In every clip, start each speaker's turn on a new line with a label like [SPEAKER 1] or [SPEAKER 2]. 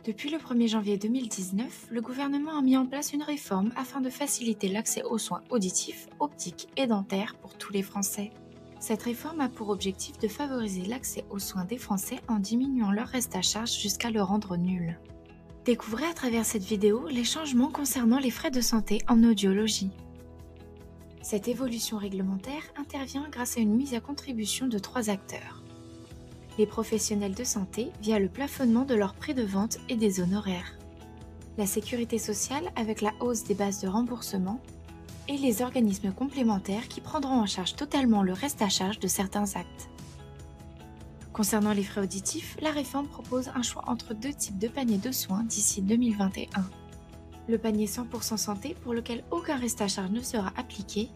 [SPEAKER 1] Depuis le 1er janvier 2019, le gouvernement a mis en place une réforme afin de faciliter l'accès aux soins auditifs, optiques et dentaires pour tous les Français. Cette réforme a pour objectif de favoriser l'accès aux soins des Français en diminuant leur reste à charge jusqu'à le rendre nul. Découvrez à travers cette vidéo les changements concernant les frais de santé en audiologie. Cette évolution réglementaire intervient grâce à une mise à contribution de 3 acteurs. Les professionnels de santé via le plafonnement de leurs prix de vente et des honoraires, la sécurité sociale avec la hausse des bases de remboursement et les organismes complémentaires qui prendront en charge totalement le reste à charge de certains actes. Concernant les frais auditifs, la réforme propose un choix entre 2 types de paniers de soins d'ici 2021. Le panier 100% santé pour lequel aucun reste à charge ne sera appliqué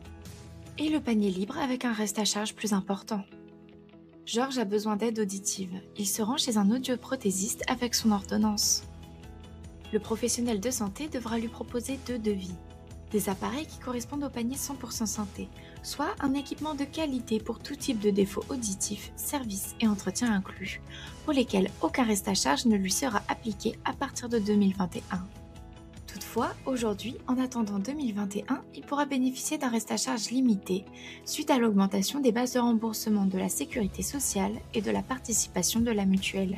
[SPEAKER 1] et le panier libre avec un reste à charge plus important. Georges a besoin d'aide auditive. Il se rend chez un audioprothésiste avec son ordonnance. Le professionnel de santé devra lui proposer 2 devis. Des appareils qui correspondent au panier 100% santé, soit un équipement de qualité pour tout type de défaut auditif, services et entretien inclus, pour lesquels aucun reste à charge ne lui sera appliqué à partir de 2021. Toutefois, aujourd'hui, en attendant 2021, il pourra bénéficier d'un reste à charge limité suite à l'augmentation des bases de remboursement de la sécurité sociale et de la participation de la mutuelle.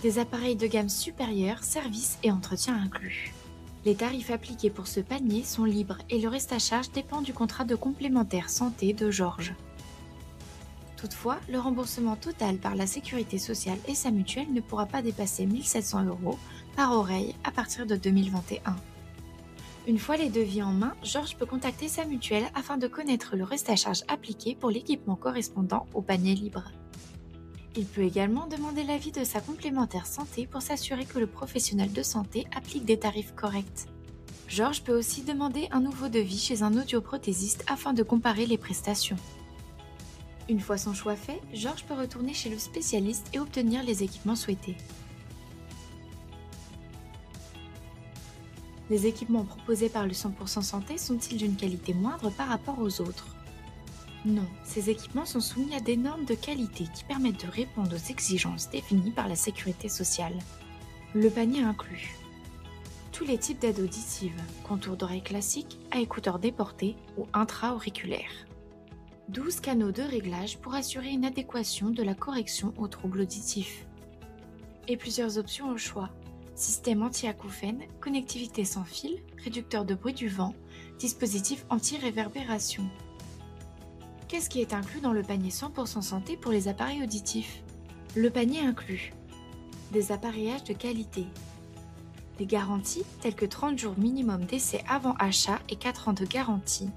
[SPEAKER 1] Des appareils de gamme supérieure, services et entretien inclus. Les tarifs appliqués pour ce panier sont libres et le reste à charge dépend du contrat de complémentaire santé de Georges. Toutefois, le remboursement total par la sécurité sociale et sa mutuelle ne pourra pas dépasser 1 700 € par oreille à partir de 2021. Une fois les devis en main, Georges peut contacter sa mutuelle afin de connaître le reste à charge appliqué pour l'équipement correspondant au panier libre. Il peut également demander l'avis de sa complémentaire santé pour s'assurer que le professionnel de santé applique des tarifs corrects. Georges peut aussi demander un nouveau devis chez un audioprothésiste afin de comparer les prestations. Une fois son choix fait, Georges peut retourner chez le spécialiste et obtenir les équipements souhaités. Les équipements proposés par le 100% santé sont-ils d'une qualité moindre par rapport aux autres? Non, ces équipements sont soumis à des normes de qualité qui permettent de répondre aux exigences définies par la sécurité sociale. Le panier inclut tous les types d'aides auditives, contours d'oreilles classiques à écouteurs déportés ou intra-auriculaires. 12 canaux de réglage pour assurer une adéquation de la correction aux troubles auditifs. Et plusieurs options au choix. Système anti-acouphène, connectivité sans fil, réducteur de bruit du vent, dispositif anti-réverbération. Qu'est-ce qui est inclus dans le panier 100% santé pour les appareils auditifs? Le panier inclut des appareillages de qualité, des garanties telles que 30 jours minimum d'essai avant achat et 4 ans de garantie,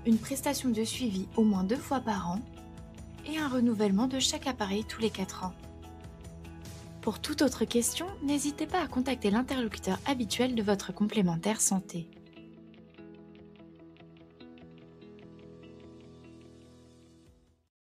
[SPEAKER 1] une prestation de suivi au moins 2 fois par an et un renouvellement de chaque appareil tous les 4 ans. Pour toute autre question, n'hésitez pas à contacter l'interlocuteur habituel de votre complémentaire santé.